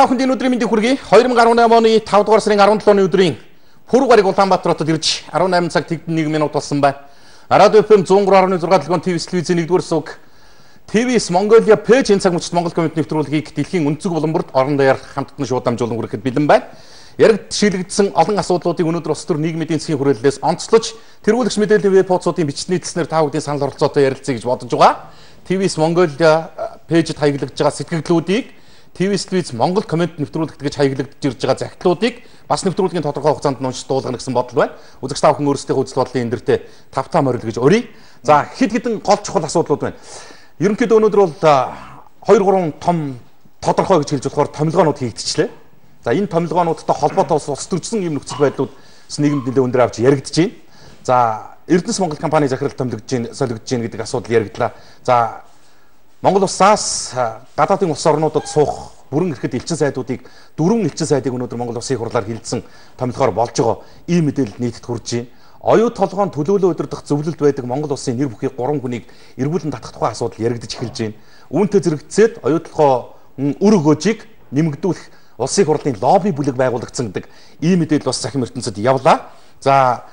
Хүндийн өдрийн мэндийг хүргэе. 2018 оны 5 дугаар сарын 17-ны өдрийн пүрэв гариг Улаанбаатар хотод ирж 18 цаг 1 минут болсон байна. Радио FM 103.6 дэлгүүр ТV телевизийн 1-р суг TVS Mongolia пэйж энэ цаг мөчид Монгол коммент нэвтрүүлгийг дэлхийн өнцөг боломборт орон даяар хамтдан шууд дамжуулан хүрэхэд бэлэн байна. Яригд шийдэгдсэн олон асуудлуудыг өнөөдөр улс төр нийгмийн эдийн засгийн хүрээлэлээс онцлож тэргүүлэгч мэдээллийн веб хуудсуудын бичний дэлснээр та бүдгийн санал оролцоотой ярилцъя гэж бодож байгаа. TVS Mongolia пэйжид хаяглагдж байгаа сэтгэгдлүүдийг TVS телевиз Монгол коммент нэвтрүүлэгт гэж хаяглагдж ирж байгаа захидлуудыг бас нэвтрүүлгийн тодорхой хугацаанд нь уншиж дуулгана гэсэн бодол байна. Үзэгч та бүхэн өөрсдийнхөө үзэл бодлын эндэртээ тавтаа морил гэж өрье. За хэд хэдэн гол чухал асуудлууд байна. Ерөнхийдөө өнөөдөр бол 2-3 том тодорхой гэж хэлж болохоор томилгоонууд хийгдчихлээ. За энэ томилгоонуудтай холбоотой улс төржсөн юм нөхцөл байдлууд нийгэмд нэлээд өндөр авч яригдж байна. За Эрдэнэс Монгол компани захирал солигдож байна гэдэг асуудал яригдлаа. За Монгол улсаас гадаадын улс орнуудад суух бүрэн эрхэд элчин сайдуудыг 4 элчин сайдыг өнөөдөр Монгол улсын хурлаар хилцэн томилгоор болж байгаа ийм мэдээлэл нийтэд хүрж байна. Оюу толгойн төлөөлөө удирдах зөвлөлд байдаг Монгол улсын нэр бүхий 3 хүнийг эргүүлэн татах тухай асуудал яригдж эхэлж байна. Үүнтэй зэрэгцээд оюу толгой үр өгөөжийг нэмэгдүүлэх улсын хурлын лобби бүлэг байгуулагдсан гэдэг ийм мэдээлэл бас захим ертөнцид явлаа. За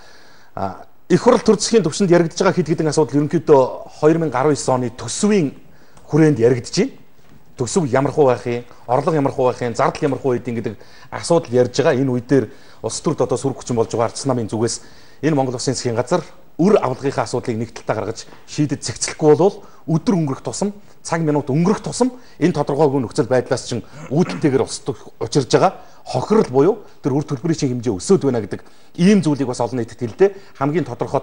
их хурл төр засгийн төвшөнд яригдж байгаа хэд хэдэн асуудал ерөнхийдөө 2019 оны төсвийн хүрээнд яригдж байна. Төсөв ямар хуу байх юм, орлого ямар хуу байх юм, зардал ямар хуу байдгийг гэдэг асуудал ярьж байгаа. Энэ үе дээр улс төрд одоо сүрэг хүчин болж байгаа арчс намын зүгээс энэ Монгол Улсын засгийн газар үр авлагынхаа асуудлыг нэг талдаа гаргаж шийдэд зэгцлэхгүй бол өдөр өнгөрөх тусам, цаг минут өнгөрөх тусам энэ тодорхойгүй нөхцөл байдлаас чинь үүдэлтэйгээр учирж байгаа хохирол буюу тэр үр төлбөрийн чинь хэмжээ өсөд байна гэдэг ийм зүйлийг бас олон нийтэд хэлдэг. Хамгийн тодорхой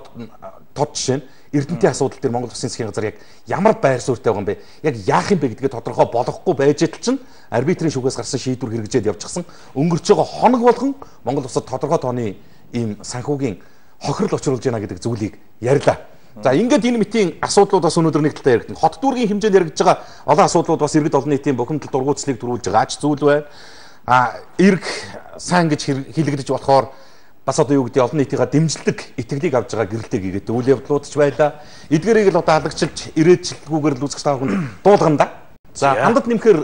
тод жишээ нь Эрдэнэтийн асуудал дээр Монгол Улсын засгийн газар яг ямар байр суурьтай байгаа юм бэ? Яг яах юм бэ гэдгээ тодорхой болохгүй байж идэл чинь арбитрийн шүүхээс гарсан шийдвэр хэрэгжээд явчихсан. Өнгөрч байгаа хоног болгон Монгол улсад тодорхой тооны ийм санхүүгийн хохирол учруулж байна гэдэг зүйлийг ярьлаа. За ингээд энэ мэтийн асуудлууд бас өнөөдөр нэг талдаа яригдана. Хот дүүргийн хэмжээнд яригдж байгаа олон асуудлууд бас иргэд олон нийтийн бухимдал дургуутслыг төрүүлж байгаа ч зүйл байна. Ирг сайн гэж хэлэгдэж болохоор бас одоо юу гэдэг олон нийтийн дэмжлэг итгэлийг авж байгаа гэрэлтэй гэгээд үйл явдлууд ч байлаа. Эдгээрийг л одоо халагчилж ирээдчлгүүгээр л үзэж байгаа хүн дуулгана да. За хандад нэмэхээр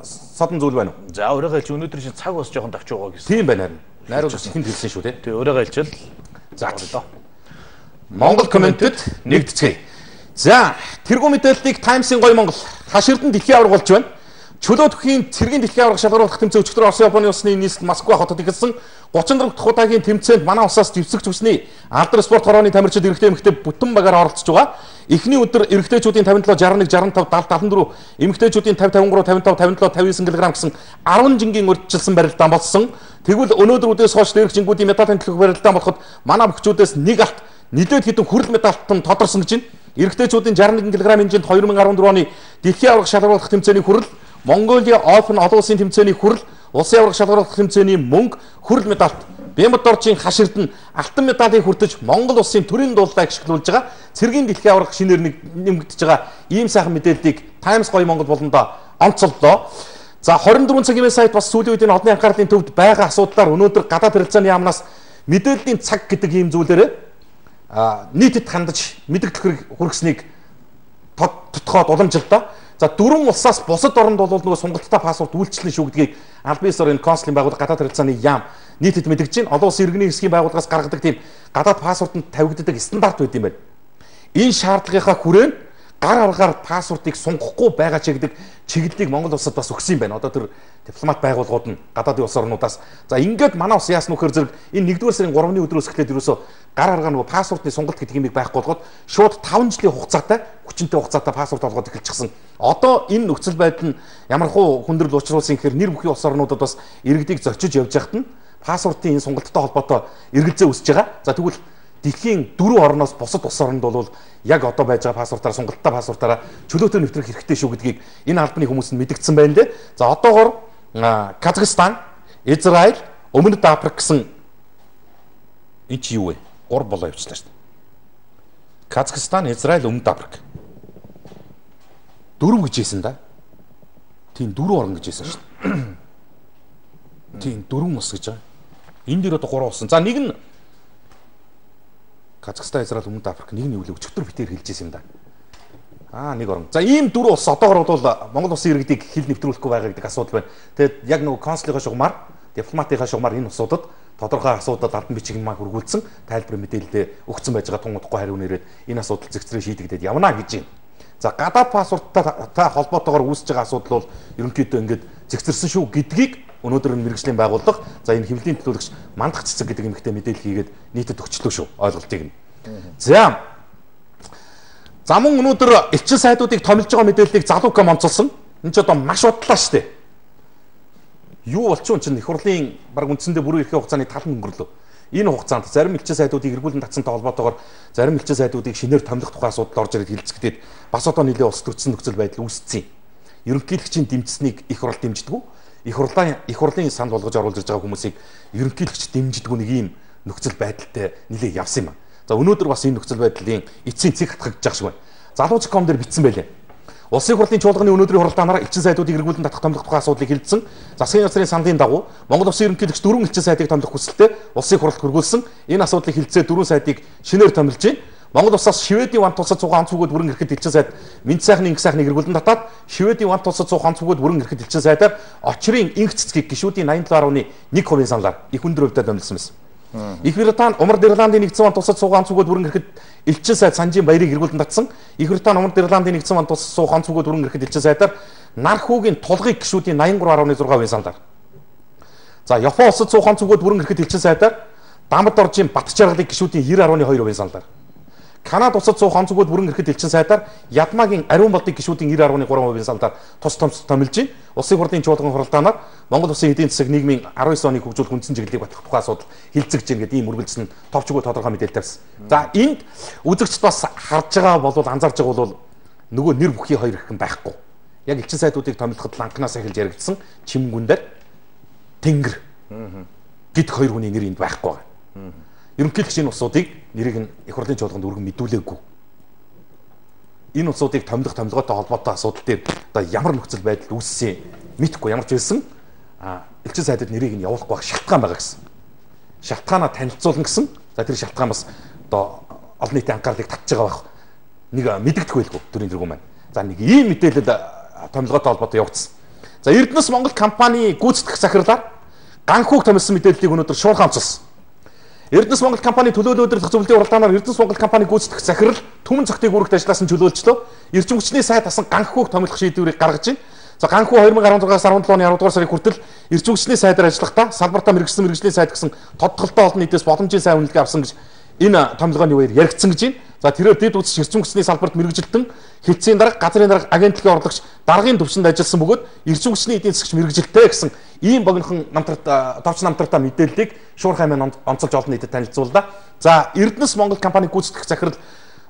содон зүйл байна уу? За өөрөөгөө чи өнөөдөр чинь цаг бас жоохон давч байгаа гэсэн. Тийм байна харин. Найрууд бас ихэнд хэлсэн шүү те. Тэгээ өөрөөгөө хэлчихэл. За одоо Монгол комментэд нэгдэцгээе. За тэргуун мэдээллийг Таймсын гоё Монгол хаширдан дэлхийн аварга болж байна. Чөлөө төхийн цэргийн дэлхийн аварга шалгаруулах тэмцээн өчигдөр Орос Японы улсны нийслэл Москва хотод эхэлсэн 34 дахь удаагийн тэмцээнд манай улсаас живсэгч хүчний алдар спорт хорооны тамирчид эрэгтэй эмэгтэй бүтэн багаар оролцож байгаа. Эхний өдөр эрэгтэйчүүдийн 57, 61, 65, 70, 74, эмэгтэйчүүдийн 50, 53, 55, 57, 59 кг гэсэн 10 жингийн урьдчилсан барилдаан болсон. Тэгвэл өнөөдөр өдөөс хойш дээрх жингүүдийн медалийн төлөх барилдаан болоход манай бөхчүүдээс нэг алт нэлээд хэдэн хүрэл медальтан тодорсон гэж байна. Эрэгтэйчүүдийн 61 кг хэмжээнд 2014 оны дэлхийн аварга шалгаруулах тэмцээний хүрэл, Mongolia Open олон улсын тэмцээний хүрэл, улсын аварга шалгаруулах тэмцээний мөнгө, хүрэл медальт, Бямбат орчийн хаширдан алтан медалийг хүртэж Монгол улсын төрийн дуулалаа гიშгэлүүлж байгаа. Цэргийн дэлхийн аварга шинээр нэмэгдэж байгаа ийм сайхан мэдээллийг Times гоё Монгол болондоо онцоллоо. За 24 цагийн сайт бас сүүлийн үед энэ одны анхаарлын төвд байгаа асуудлаар өнөөдөр гадаад харилцааны яамнаас мэдээллийн цаг гэдэг ийм зүйлээр нийтэд хандаж мэдээлэл хүргэснийг тодтоход уламжиллаа. За дөрвөн улсаас бусад оронд бол нөгөө сунгалттай паспорт үйлчлэн шүү гэдгийг албан ёсоор энэ консулын байгууллага гадаад харилцааны яам нийтэд мэдгэж байна. Олон улсын иргэний хэсгийн байгууллагаас гаргадаг тийм гадаад паспортод тавигддаг стандарт байд юм байна. Энэ шаардлагынхаа хүрээнд гар аргаар паспортыг сунгахгүй байгаа ч гэдэг чиглэлийг Монгол улсад бас өгсөн юм байна. Одоо тэр дипломат байгууллагууд нь гадаадын улс орнуудаас за ингээд манай улс яасан нөхөр зэрэг энэ 1-р сарын 3-ны өдрөөс эхлээд ерөөсө гар аргаа нөгөө паспортны сонголт гэдэг юмыг байхгүй болгоод шууд 5 жилийн хугацаатай хүчинтэй хугацаатай паспорт олгоод эхэлчихсэн. Одоо энэ нөхцөл байдал нь ямар хуу хүндрэл учруулсан гэхээр нэр бүхий улс орнуудад бас иргэдийг зочиж явж байхад нь паспортын энэ сонголттой холбоотой эргэлзээ үүсэж байгаа. За тэгвэл дэлхийн 4 орноос бусад улс оронд бол яг одоо байж байгаа паспортаараа сонголттой паспортаараа чөлөөтэй нэвтрэх хэрэгтэй шүү гэдгийг энэ албаны хүмүүс нь мэдгдсэн байна лээ. За одоогоор Казахстан, Израиль, Өмнөд Африк гэсэн энэ чи юу вэ? 3 болоо явуулчлаа шүү дээ. Казахстан, Израиль, Өмнөд Африк. 4 гэж хэлсэн да. Тийм 4 орн гэж хэлсэн шүү дээ. Тийм 4 ус гэж байгаа. Энд дээр одоо 3 усан. За нэг нь Казахстан, Израиль, Өмнөд Африк нэг нь юу вэ? Өчигдөр битээр хэлжсэн юм да. Нэг орн. За ийм 4 улс одоогор бол Монгол улсын иргэдийг хил нэвтрүүлэхгүй байгаа гэдэг асуудал байна. Тэгээд яг нөгөө консулын шугамар, дипломатын шугамар энэ улсуудад тодорхой асуудал албан бичгийн маа хүргүүлсэн тайлбар мэдээлэл өгсөн байж байгаа тун удахгүй хариу нэрээд энэ асуудал зэгцрээ шийдэгдээд явна гэж юм. За гадаад паспорттой холбоотойгоор үүсэж байгаа асуудал бол ерөнхийдөө ингээд зэгцэрсэн шүү гэдгийг өнөөдөр нь мэргэжлийн байгууллага за энэ хэвлэлийн төлөөлөгч мандах цэцэг гэдэг эмэгтэй мэдээлэл хийгээд нийтэд өгчлөө шүү ойлголтыг нь. За мөн өнөөдөр элчин сайдуудыг томилж байгаа мэдээллийг залуу коммент онцолсон. Энэ ч одоо маш удлаа шүү дээ. Юу болчихвол чинь их хурлын баг үндсэндээ бүрэн эрхээ хугацааны талан өнгөрлөө. Энэ хугацаанд зарим элчин сайдуудыг эргүүлэн татсантай холбоотойгоор зарим элчин сайдуудыг шинээр томилох тухай асуудал орж ирээд хилцэгдээд бас одоо нэлээд улс төрсөн нөхцөл байдал үүссэн. Ерөнхийлөгчийн дэмжсэнийг их хурл дэмждэг. Их хурлын санал болгож оруулж ирж байгаа хүмүүсийг ерөнхийлөгч дэмждэг нэг ийм нөхцөл байдалтай нэлээд явсан юм. За өнөөдөр бас энэ нөхцөл байдлын эцсийн цэг хатгагдж байгаа шиг байна. Залуучком дээр бичсэн байлээ. Улсын хурлын чуулганы өнөөдрийн хуралдаанаар элчин сайдуудыг эргүүлэн татах томилох тухай асуудлыг хэлсэн. Засгийн газрын саналын дагуу Монгол Улсын ерөнхийлөгч 4 элчин сайдыг томилох хүсэлтэд улсын хурлд хөргүүлсэн. Энэ асуудлыг хэлцээ 4 сайдыг шинээр томилж байна. Монгол Улсаас Шведийн ван тусад цугаан онцгүйд бүрэн эрхэд элчин сайд Мэд сайхны инх сайхныг эргүүлэн татаад Шведийн ван тусад цугаан онцгүйд бүрэн эрхэд элчин сайдаар очрын инх цэцгийг гишүүдийн 87.1% саналаар их өндөр хувьтай томилсон байсан. Их Британи, Умард Ирландын нэгдсэн ван тусад цугаан онцгүйд бүрэн эрхэд элчин сайд Санжийн баярыг эргүүлэн татсан. Их Британи, Умард Ирландын нэгдсэн ван тусад цугаан онцгүйд бүрэн эрхэд элчин сайдаар нар хүүгийн тулгыг гишүүдийн 83.6% саналаар. За Япон улсад цугаан онцгүйд бүрэн эрхэд элчин сайдаар Дамд оржийн бат жаргалыг гишүүдийн 90.2% саналаар. Канада улсад суух онцгойд бүрэн эрхэд элчин сайдаар Ядмагийн ариун болдыг гишүүдийн 90.3% саналаар тус томилж байна. Улсын хурлын чуулган хуралдаанаар Монгол Улсын эдийн засаг нийгмийн 19 оныг хөгжүүлэх үндсэн чиглэлийг батлах тухай асуудал хилцэгдэж байна гэдэг ийм үргэлжлэн товчгүй тодорхой мэдээлэл тавьсан. За энд үзэгчд бас харж байгаа бол анзаарж байгаа бол нөгөө нэр бүхий хоёр хэрхэн байхгүй. Яг элчин сайдуудыг томилоход ланкнаас эхэлж яригдсан Чимгүндэр Тэнгэр гэдэг хоёр хүний нэр энд байхгүй байгаа. Ерөнхийлөгчийн улсуудыг нэрийг нь их хурлын чуулганд өргөн мэдүүлээгүй. Энэ улсуудыг томилох томилгоотой холбоотой асуудал дээр одоо ямар нөхцөл байдал үүссэн мэдэхгүй ямар ч байсан элчин сайдад нэрийг нь явуулахгүй байх шалтгаан байгаа гэсэн. Шалтгаанаа танилцуулна гэсэн. За тэр шалтгаан бас одоо олон нийтийн анхаарлыг татж байгаа байх. Нэг мэдэгдэх байлгүй төрийн тэргүүн маань. За нэг ийм мэдээлэл томилгоотой холбоотой явагдсан. За Эрдэнэс Монгол компани гүйцэтгэх захирлаар ганхууг томилсон мэдээллийг өнөөдөр шуурхай онцолсон. Эрдэнэс Монгол компани төлөөлөл өдрлөх зөвлөлтийн уралдаанаар Эрдэнэс Монгол компани гүйцэтгэх захирал түмэн цогтыг үүрэгт ажилласан чөлөөлчлөө. Эрчим хүчний сайд асан ганхууг томилох шийдвэрийг гаргаж байна. За ганхуу 2016-аас 17 оны 10 дугаар сарын хүртэл эрчим хүчний сайдаар ажиллахдаа салбартаа мэрэгсэн мэрэгжлийн сайд гэсэн тодтолтой олон нийтээс боломжийн сайн үнэлгээ авсан гэж энэ томилгооны үеэр яригдсан гэж байна. За тэрээр дэд үзэж эрчим хүчний салбарт мэрэгжилтэн хэвцийн дарга газрын дарга агентлагийн орлогч дараагийн төвчөнд ажилласан бөгөөд эрчим хүчний эдийн засагч мэрэгжилтэй гэсэн ийм богинохон товч намтартай мэдээллийг шуурхай маань онцолж олон нийтэд танилцууллаа. За Эрдэнэс Монгол компани гүйцэтгэх захирал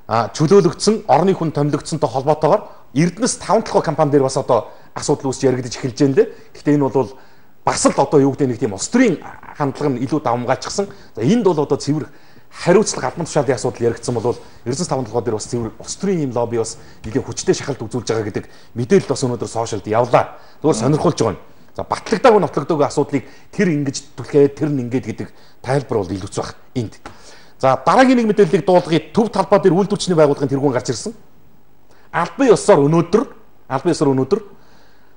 чөлөөлөгдсөн орны хүн томилогдсонтой холбоотойгоор Эрдэнэс 5 толгой компани дээр бас одоо асуудал үүсч яригдж эхэлж байна лээ. Гэхдээ энэ бол бас л одоо юу гэдэг нэг тийм улс төрийн хандлага нь илүү давмгайлчсан. За энд бол одоо цэвэр хариуцлага албан тушаалын асуудал яригдсан бол Эрдэнэс 5 толгой дээр бас цэвэр улс төрийн ийм лобби бас нэлийн хүчтэй шахалт үзүүлж байгаа гэдэг мэдээлэл бас өнөөдөр сошиалд явлаа. Зүгээр сонирхолж байгаа юм. За батлагдаагүй нотлогдоогүй асуудлыг тэр ингэж түлхээд тэр нь ингэж гэдэг тайлбар бол илүүц байх энд. За дараагийн нэг мэдээллийг дуулгая. Төв талбай дээр үйлдвэрчний байгууллагын тэргүүн гарч ирсэн. Албан ёсоор өнөөдөр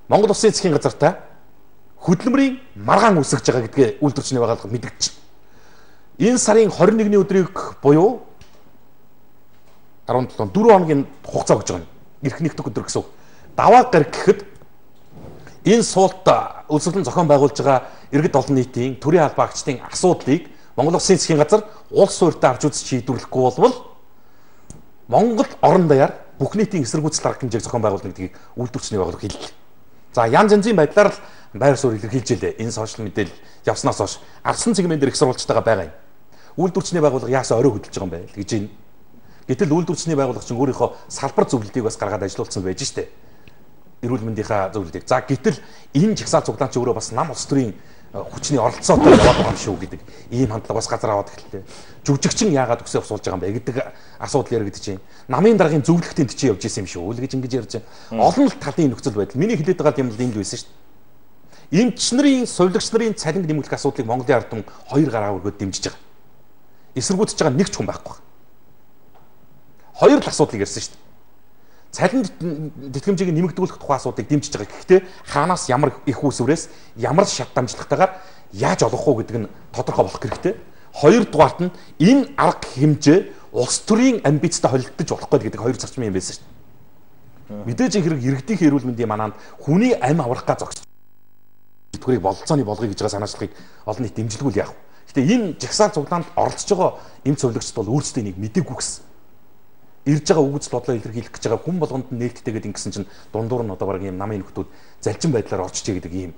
Монгол Улсын засгийн газартай хөдөлмөрийн маргаан үсгэж байгаа гэдгээ үйлдвэрчний байгууллага мэдгэж байна. Энэ сарын 21-ний өдрийг буюу 17 4 хоногийн хугацаа өгж байгаа юм. Ирэх нэгдэх өдөр гэсэн үг. Даваа гараг гэхэд энэ суулт өсвөлэн зохион байгуулж байгаа иргэд олон нийтийн төрийн албаагчдын асуудлыг Монгол Улсын засгийн газар улс суурьтай авч үзэж шийдвэрлэхгүй болвол Монгол орон даяар бүх нийтийн эсэргүүцэл арга хэмжээг зохион байгуулна гэдгийг үйлдвэрчний байгууллага хэллээ. За янз янзын байдлаар л байр суурь илэрхийлж илээ. Энэ сошиал мэдээлэл явснаас хойш арсан цэгмэн дээр их сурвалжтайгаа байгаа юм. Үйлдвэрчний байгууллага яасаа орой хөдөлж байгаа юм бэ гэж байна. Гэтэл үйлдвэрчний байгууллага чинь өөрийнхөө салбар зөвлөлтийг бас гаргаад ажилуулсан байж штэ. Эрүүл мэндийнхаа зөвлөлтийг. За гэтэл энэ жагсаал цуглаан ч өөрөө бас нам улс төрийн хүчний оролцоотой яваад байгаа юм шүү гэдэг ийм хандлага бас газар аваад эхэллээ. Жүжигчин яагаад үсээ усуулж байгаа юм бэ гэдэг асуудал яригдэж байна. Намын дараагийн зөвлөлтөнд чи явж исэн юм шүү л гэж ингэж ярьж байна. Олон талын нөхцөл байдал. Миний хэлээд байгаа юм л энэ л байсан шүү дээ. Эмч нарын, сувилагч нарын цалин нэмэгдэх асуудлыг Монголын ард түмэн хоёр гараа өргөд дэмжиж байгаа. Эсэргүүцэж байгаа нэг ч хүн байхгүй. Хоёр л асуудлыг ярьсан шүү дээ. цалин тэтгэмжийг нэмэгдүүлэх тухай асуудыг дэмжиж байгаа. Гэхдээ хаанаас ямар их усүрээс ямар шат дамжлагтайгаар яаж олох уу гэдэг нь тодорхой болох хэрэгтэй. Хоёрдугаарт нь энэ арга хэмжээ улс төрийн амбицтай холилдож болохгүй гэдэг хоёр зарчмын юм байсан шүү дээ. Мэдээж хэрэг иргэдийн эрүүл мэндийн манаанд хүний амь аврах га зогсож тэтгэврийг бололцооны болгоё гэж байгаа санаачлагыг олон нийт дэмжлэгүүл яах вэ? Гэтэ энэ жагсаал цуглаанд оролцож байгаа эм цовлогчд бол өөрсдөө энийг мэдээгүй гэсэн. Ирж байгаа үгс бодлоо илэрхийлэх гэж байгаа хүн болгонд нь нээлттэйгээд ингэсэн чинь дундуур нь одоо бараг ийм намын нөхдүүд залчин байдлаар орчиж гэдэг ийм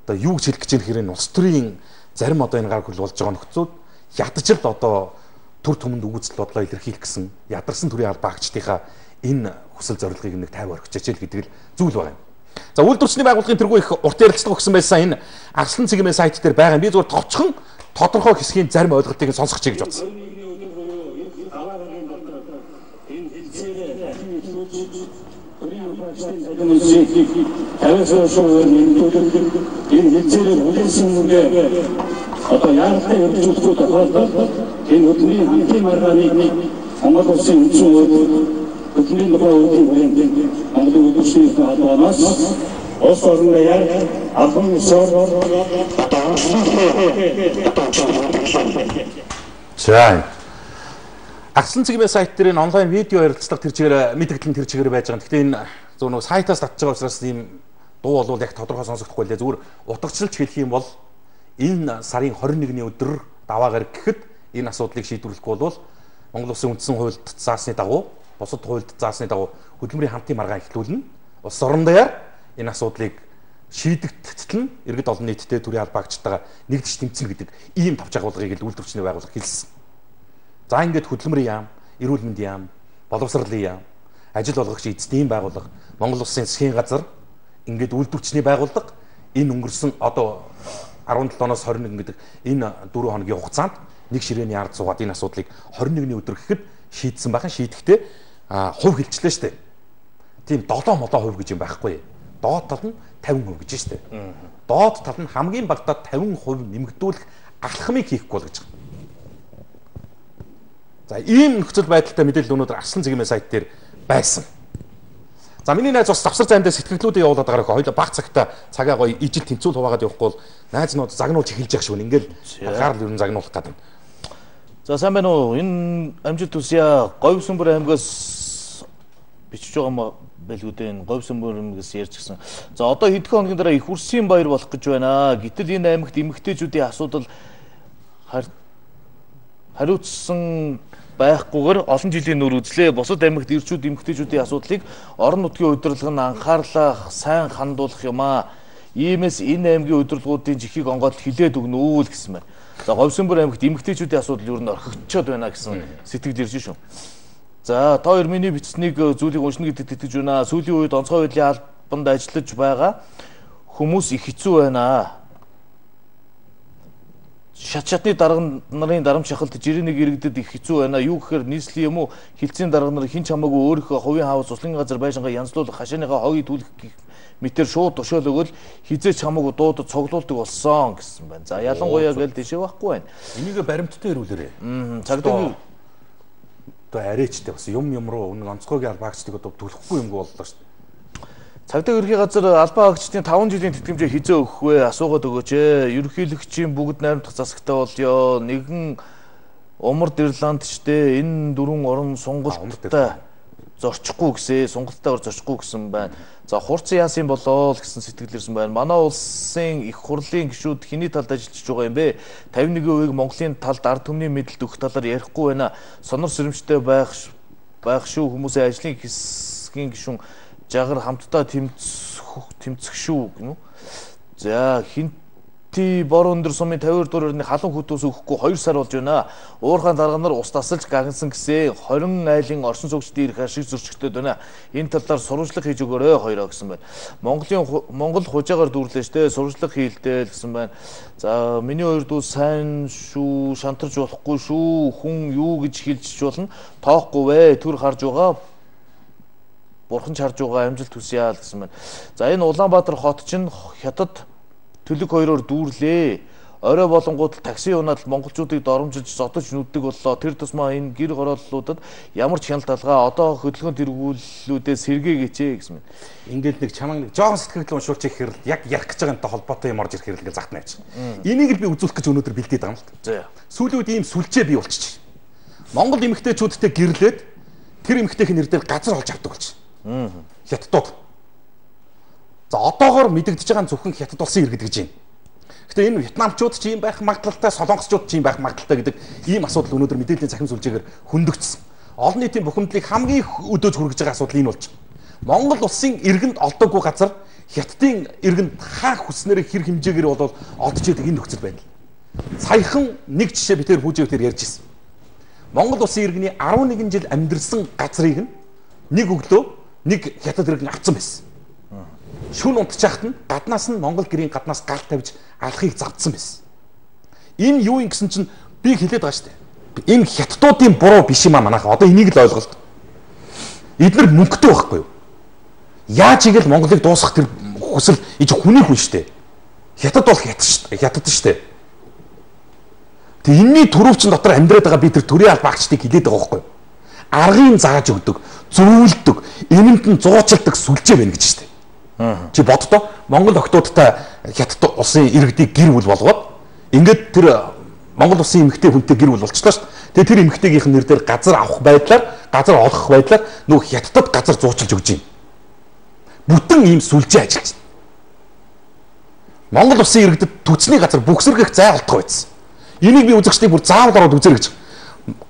одоо юу гэж хэлэх гэж хэрэг улс төрийн зарим одоо энэ гар хөл болж байгаа нөхцүүд ядаж л одоо төр түмэнд үгс бодлоо илэрхийлэх гэсэн ядарсан төрийн албаагчдынхаа энэ хүсэл зорилгыг нэг тайван орхичээч л гэдэг л зүйл байна. За үйлдвэрчний байгууллагын тэргүй их урт ярилцлага өгсөн байсан энэ агслан цэгмээ сайт дээр байгаа. Би зүгээр товчхон тодорхой хэсгийн зарим ойлголтыг сонсгоч гэж бодсон. Энэ хэлцээрээ үлээсэн үнэ одоо яаралтай хэрэгжүүлэхгүй тохиолдолд энэ хөдөлмөрийн хамтын маргааны Монгол улсын үндсэн хөдөлмөрийн нөхөр үйлдвэрийн Монголын үйлдвэрчний холбооноос улс орны яг албан ёсоор Агслан цэгмээ сайт дээр энэ онлайн видео ярилцлага тэр чигээр мэдээлэл нь тэр чигээр байж байгаа. Гэхдээ энэ зөв нэг сайтаас татж байгаа учраас ийм дуу бол яг тодорхой сонсогдохгүй лээ. Зүгээр утгачлалч хэлэх юм бол энэ сарын 21-ний өдөр даваа гараг гэхэд энэ асуудлыг шийдвэрлэхгүй бол Монгол Улсын үндсэн хуульд заасны дагуу, бусад хуульд заасны дагуу хөдөлмөрийн хамтын маргаан эхлүүлнэ. Улс орон даяар энэ асуудлыг шийдэгдтэл нь иргэд олон нийтэд төрийн албаагчтайгаа нэгдэж тэмцэнэ гэдэг ийм тавч агуулгыг л үйлдвэрчний байгууллага хэлсэн. За ингээд хөдөлмөрийн яам, эрүүл мэндийн яам, боловсролын яам, ажил олгогч эзэдийн байгууллага, Монгол Улсын засгийн газар ингээд үйлдвэрчний байгууллага энэ өнгөрсөн одоо 17-оос 21 гэдэг энэ 4 хоногийн хугацаанд нэг ширээний ард суугаад энэ асуудлыг 21-ний өдөр гэхэд шийдсэн байхan шийдэхдээ хувь хэлчлээ штэ. Тийм 7% гэж юм байхгүй. Доод тал нь 50% гэж штэ. Доод тал нь хамгийн багадаа 50% нэмэгдүүлэх алхмыг хийхгүй бол гэж. За ийм нөхцөл байдалтай мэдээлэл өнөөдөр Агслан цэгмээ сайт дээр байсан. За миний найз бас завсар займдаа сэтгэлдлүүдээ явуулаад байгаа хөөе баг цагта цагаа гоё ижил тэнцүүл хуваагаад явахгүй бол найзнууд загнуулж эхэлж явах шүү. Ингээл анхаарал ер нь загнуулах гэдэг. За сайн байна уу? Энэ амжилт үсье Говьсөнбөр аймгаас бичиж байгаа байлгүй дээ. Энэ Говьсөнбөр аймгаас ярьж гисэн. За одоо хэдхэн хоногийн дараа их үрсийн баяр болох гэж байна. Гэтэл энэ аймагт эмэгтэйчүүдийн асуудал хариуцсан байхгүйгээр олон жилийн нөр үзлээ. Бусад аймагт ирчүүд эмэгтэйчүүдийн асуудлыг орон нутгийн удирдлага нь анхаарлаа сайн хандуулах юм аа. Иймээс энэ аймгийн удирдлагуудын жихийг онгоод хилээд өгнө үү гэсэн байна. За Говьсөнбөр аймагт эмэгтэйчүүдийн асуудал юу н орхигдчиход байна гэсэн сэтгэл ирж шүү. За та хоёр миний бичснийг зүйлийг уншина гэдэгт итгэж байна. Сүүлийн үед онцгой байдлын албанд ажиллаж байгаа хүмүүс их хэцүү байна. Шатны дарга нарын дарамт шахалт жирийн нэг иргэдэд их хэцүү байна. Юу гэхээр нийслэлийн юм уу хилцээний дарга нар хин ч хамаагүй өөрийнхөө хувийн хаавс цуслан газар байшингаа янзлуулах хашааныхаа хойг түлхэх мэтэр шууд тушаал өгөөл хизээч хамаагүй дуудад цоглуулдаг болсон гэсэн байна. За ялангуяа гээл дэшээ байхгүй байна. Энийг баримттай ирүүлээрэй. Цагдаа одоо арайчтай бас юм руу нэг онцгойгийн албаагчдыг одоо түлхэхгүй юм боллоо шүү дээ. Цагдаа ерхий газар албан хаагчдын 5 жилийн тэтгэмжээ хизээ өгөх вэ? Асуугаад өгөөч ээ. Ерөнхийлөгчийн бүгд найрамдах засагтай болёо. Нэгэн Умард Ирландчтэй энэ дөрвөн орон сунгалттай зорчихгүй гэсэн, сунгалтайгаар зорчихгүй гэсэн байна. За хурцсан яасан болоо л гэсэн сэтгэл ирсэн байна. Манай улсын их хурлын гишүүд хэний талд ажиллаж байгаа юм бэ? 51% Монголын талд ард түмний мэдэлд өгөх талаар ярихгүй байна. Сонор сэрэмжтэй байх шүү. Хүмүүсийн ажлын хэсгийн гишүүн жагар хамтдаа тэмцэх шүү гэнэ. За хинти бор өндөр сумын 52 дугаар өрний халуун хөтөөс өгөхгүй 2 сар болж байна. Уурхайн дарга нар ус тасалж гагнсан гэсэн 20 айлын орсон суугчдын ирэх ашиг зөрчигдөд байна. Энэ талаар сурвалжлага хийж өгөөрэй хоёроо гэсэн байна. Монгол хужаагаар дүүрлээ штэ сурвалжлага хийлдэл гэсэн байна. За миний хоёр дүү сайн шүү, шантарч болохгүй шүү. Хүн юу гэж хэлж болно? Тоохгүй вэ? Төр харж байгаа. Бурхан ч харж байгаа амжилт хүсье гэсэн байна. За энэ Улаанбаатар хот чинь хятад төлөг хоёроор дүүрлээ. орой болонгууд такси унаад монголчуудыг доромжилж зодож нүддэг боллоо. Тэр тусмаа энэ гэр хорооллуудад ямар ч хяналт алгаа одоо хөдөлгөөн тэргүүллүүдээс сэргээгээч гэсэн юм. Ингээд нэг чамаг нэг жоохон сэтгэл уншуулж ихээр яг ярих гэж байгаатай холбоотой юм орж ирэх хэрэг ингээд загтна яач. Энийг л би үзүүлэх гэж өнөөдөр бэлдээд байгаа юм л та. Сүүлийн үед ийм сүлжээ бий болчих. Монгол эмэгтэйчүүдтэй гэрлээд тэр эмэгтэйхний нэр дээр газар олж авдаг болж. Хятадууд. За одоогоор мэдэгдэж байгаа зөвхөн хятад улсын иргэд гэж юм. Гэтэ энэ вьетнамчууд ч ийм байх магадaltaй, солонгосчууд ч ийм байх магадaltaй гэдэг ийм асуудал өнөөдөр мэдээллийн цахим сүлжээгээр хөндөгдсөн. Олон нийтийн бухимдлыг хамгийн өдөөж хүргэж байгаа асуудал энэ болж байна. Монгол улсын иргэнд олдоогүй газар хятадын иргэнд хаах хүснээр хэр хэмжээгээр бол олдж идэг энэ нөхцөл байдал. Саяхан нэг жишээ битээр хүүжээвтер ярьж ирсэн. Монгол улсын иргэний 11 жил амьдарсан газрыг нэг өглөө нэг хятад иргэн авцсан байсан. Шүн унтчихад нь гаднаас нь Монгол гэрийн гаднаас гал тавьж алхахыг завдсан байсан. Энэ юу юм гэсэн чинь би хэлээд байгаа шүү дээ. Энэ хятадуудын буруу биш юм аа манайха. Одоо энийг л ойлголт. Эдгээр мөнгөтэй байхгүй юу? Яаж игэл Монголыг дуусгах тэр хүсэл иж хүний хүн шүү дээ. Хятад бол хятад шүү дээ. Тэг энэний төрөвчин дотор амьдраад байгаа би тэр төрийн албаагчдыг хилээд байгаа байхгүй юу? Аргын зааж өгдөг, зөвлөдөг, энэмд нь зуучилдаг сүлжээ байна гэж шүү дээ. Чи боддоо Монгол охтуудтай хятад улсын иргэдийг гэр бүл болгоод ингээд тэр Монгол улсын эмэгтэй хүнтэй гэр бүл болчихлоо шүү дээ. Тэгээ тэр эмэгтэйгийнх нэр дээр газар авах байдлаар, газар олгох байдлаар нөх хятадд газар зуучилж өгч юм. Бүтэн ийм сүлжээ ажиллаж байна. Монгол улсын иргэдэд түцний газар бүхсэргэх зай олдох байсан. Энийг би үзэгчдийг бүр заавал ороод үзэр гэж.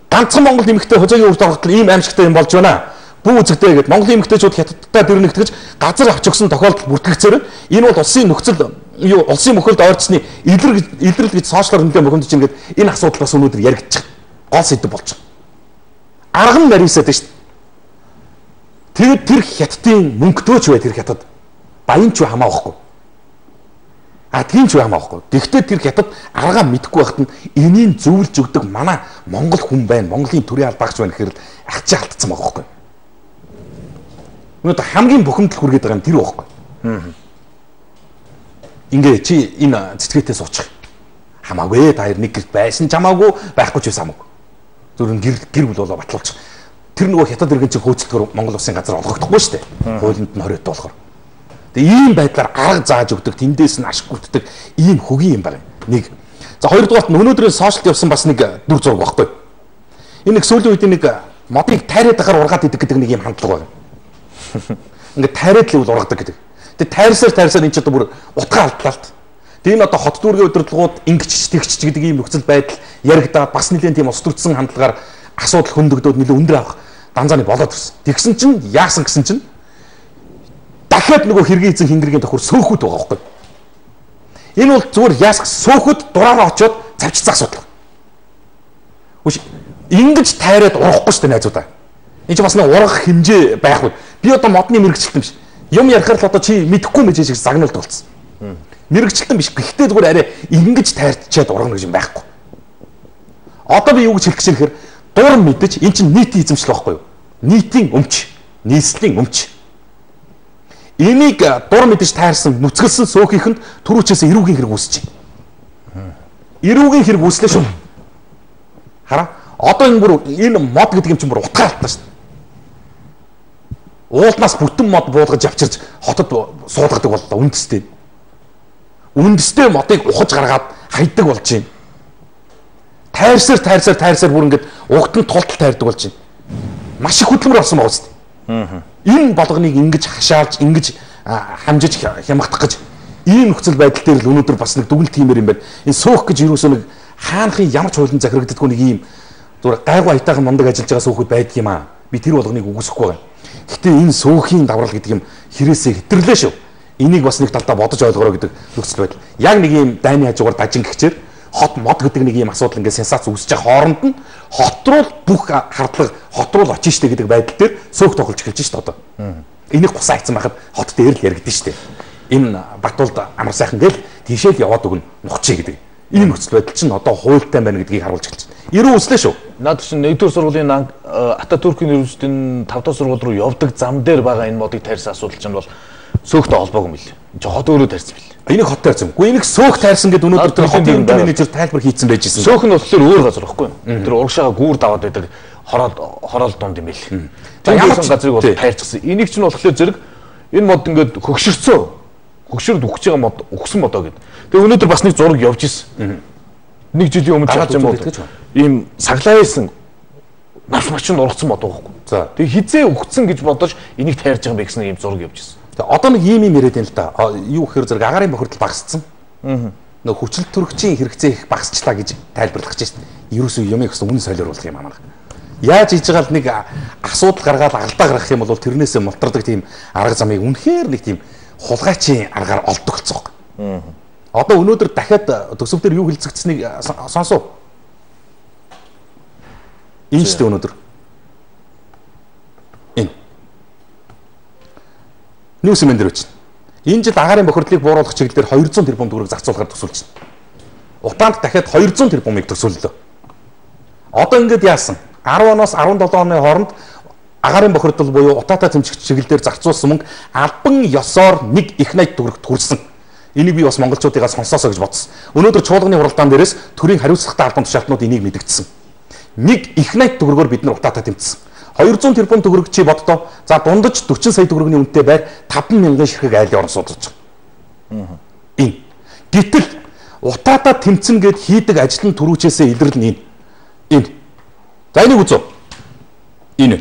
Ганцхан Монгол эмэгтэй хожоогийн үрд ороход ийм аимшигтай юм болж байна. Бүү үзэгтэй гэдэг Монголын эмэгтэйчүүд хятадтай дэрнэгтгэж газар авч өгсөн тохиолдол бүртгэгцээр энэ бол улсын нөхцөл улсын мөхөлд ойрцны илрэл гэж сошиалар нөлөө мөхөмдөж чинь гэдэг энэ асуудал бас өнөөдөр яригдчих. Гол сэдв болж байгаа. Арга нь нарийсаад шүү дээ. Тэгээд тэр хятадын мөнгөтөөч бай тэр хятад баянч бай хамаахгүй. Адгийн ч бай хамаахгүй. Гэхдээ тэр хятад аргаа мэдхгүй байхад нь энийг зөвлөж өгдөг манай монгол хүн байна. Монголын төрийн албаагч байна гэхээр л ачаа алдсан байгаа байхгүй. Өнөөдөр хамгийн бухимдал хүргээд байгаа юм тэр байхгүй. Ингээ чи энэ цэцгээтэй суучих. Хамаагүй та хоёр нэг гэрт байсан ч хамаагүй байхгүй ч байсан хамаагүй. Зөвхөн гэр бүл болоо батлуулчих. Тэр нөгөө хятад иргэн чинь хөөцөлтөөр Монгол улсын газар олгогдохгүй шүү дээ. Хуулинд нь хориот болохоор. Тэгээ ийм байдлаар арга зааж өгдөг, тэндээс нь ашиг гүтдэг ийм хөгийн юм байна. Нэг. За хоёрдугаарт нь өнөөдрийн сошиалд явсан бас нэг дүр зураг байхгүй. Энэ их сүүлийн үед нэг модыг тайраад ахаар ургаад идэг гэдэг нэг ийм хандлага байна. Ингээд тайраад л ургадаг гэдэг. Тэгээ тайрсаар энэ ч одоо бүр утгаа алдлаа л. Тэгээ энэ одоо хот дүүргийн удирдлагууд ингэч тэгч гэдэг ийм нөхцөл байдал яригдаад бас нэлийн тийм ус төрсөн хандлагаар асуудал хөндөгдөөд нэлээ өндөр авах данзааны болоод ирсэн. Тэгсэн чинь яасан гэсэн чинь дахиад нөгөө хэргийн эзэн хингэргийн тохиор сөөхүүд байгаа байхгүй. Энэ бол зүгээр яасах сөөхүүд дураараа очиод цавчцсан асуудал. Үгүй ингэж тайраад урахгүй шүү дээ найзуудаа. Энд чинь бас нэг ургах хэмжээ байхгүй. Би одоо модны мэрэгчлэлтэн биш. Юм ярихаар л одоо чи мэдэхгүй мэж шиг загнуулт болсон. Мэрэгчлэлтэн биш. Гэхдээ зүгээр арай ингэж тайрчаад ургана гэж юм байхгүй. Одоо би юу гэж хэлэх гэж ихээр дур мэдэж эн чинь нийтийн эзэмшил байхгүй юу? Нийтийн өмч, нийслэлийн өмч. Энийг дур мэдэж тайрсан, нүцгэлсэн сөөхийнхэнд түрүүчээс эрүүгийн хэрэг үүсэж байна. Эрүүгийн хэрэг үүслээ шүү. Хараа. Одоо энэ мод гэдэг юм чинь бүр утгаалтаа шүү. Уулнаас бүтэн мод буулгаж авчирч хотод суулгадаг боллоо үндэстэй. Үндэстэй модыг ухаж гаргаад хайдаг болж байна. Тайрсаар бүр ингээд угтан тултал тайрдаг болж байна. Маш их хөдөлмөр болсон байгаа үстэй. Энэ болгоныг ингэж хашаалж, ингэж хамжиж хямгдах гэж ийм нөхцөл байдал дээр л өнөөдөр бас нэг дүгнэлт хиймээр юм байна. Энэ суух гэж юусоо нэг хаанхын ямар ч хуулийн захирагддаггүй нэг ийм зүгээр гайгүй айтайхан мундаг ажиллаж байгаа суухуд байдаг юм аа. Би тэр болгоныг үгүйсэхгүй байна. Гэхдээ энэ суухийн даврал гэдэг юм хэрэгсээ хэтэрлээ шүү. Энийг бас нэг талдаа бодож ойлгороо гэдэг нөхцөл байдал. Яг нэг ийм дайны хажуугаар дажин гихчээр хот мод гэдэг нэг ийм асуудал ингээд сенсац үүсэж байгаа хооронд нь хот руу бүх хардлага хот руу очиж штэ гэдэг байдал дээр суух тоглож эхэлж штэ одоо. Энийг гусаа хийцэн байхад хот дээр л яригдэн штэ. Энэ Батуулд амар сайхан гэл тийшээ л яваад өгнө нухчи гэдэг. Ийм нөхцөл байдал чинь одоо хуультай байна гэдгийг харуулж эхэлж байна. Ирүү үслээ шүү. Наад чинь 1-р сургуулийн Ататүркийн university-ийн 5 дахь сургууль руу явдаг зам дээр байгаа энэ модыг тарьсан асуудал чинь бол сөөхтэй холбоогүй юм билээ. Жохот өөрөө тарьсан билээ. Энийг хот тайрсан. Үгүй энийг сөөх тайрсан гэдэг өнөөдөр тэр хотын үндэс менежер тайлбар хийцэн байж ирсэн. Сөөх нь болохоор өөр газар байхгүй юу? Тэр урагшаага гүүр даваад байдаг хороол дунд юм бэл. Ямар ч газрыг бол тайрчихсан. Энийг чинь болохоор зэрэг энэ мод ингээд хөгшөрд өгч байгаа мод өгсөн модоо гэдэг. Тэгээ өнөөдөр бас нэг зураг явж исэн. Нэг жилийн өмнө чааж юм бол ийм саглаасан навш мачин ургацсан мод байгаа байхгүй. За. Тэгээ хизээ өгцөн гэж бодож энийг тайрж байгаа юм бэ гэсэн ийм зураг явж исэн. Одоо нэг ийм яриад байна л да. Юу гэхээр зэрэг агаарын бохирдол багассан. Нөгөө хүчил төрөгчийн хэрэгцээ их багасчлаа гэж тайлбарлах гэж байна. Ерөөсөө юмыг гэсэн үнэн солиоруулах юм аа. Яаж хийж байгаа л нэг асуудал гаргаад алдаа гаргах юм бол тэрнээсээ мултардаг тийм арга замыг үнэхээр нэг тийм хулгайчийн аргаар олдог болсон юм. Одоо өнөөдөр дахиад төсөвдөр юу хэлцэгдсэнийг сонсов. Энэ ч дээ өнөөдөр. Нүүс юм дээр үуч. Энэ жил агаарын бохирдлыг бууруулах чиглэлээр 200 тэрбум төгрөг зарцуулахаар төсөөлж байна. Утаанд дахиад 200 тэрбумыг төсөөллөө. Одоо ингэж яасан? 10 оноос 17 оны хооронд агаарын бохирдол буюу утаатай тэмцэгч чиглэлээр зарцуулсан мөнгө албан ёсоор 1 их 80 төгрөгт хүрсэн. Энийг би бас монголчуудыгаа сонсоосоо гэж бодсон. Өнөөдөр чуулганы хуралдаан дээрээс төрийн хариуцлагатай албан тушаалтнууд энийг мэдгдсэн. 1 их 80 төгрөгөөр бид нар утаатай тэмцсэн. 200 тэрбум төгрөг чи боддоо. За дундаж 40 сая төгрөгийн үнэтэй байр 5,000 ширхэг айлын орон судалж байгаа. Энэ. Гэтэл утаатаа тэмцэн гэд хийдэг ажил нь түрүүчээсээ илэрлэн энэ. Энэ. За энийг үзөө. Энэ.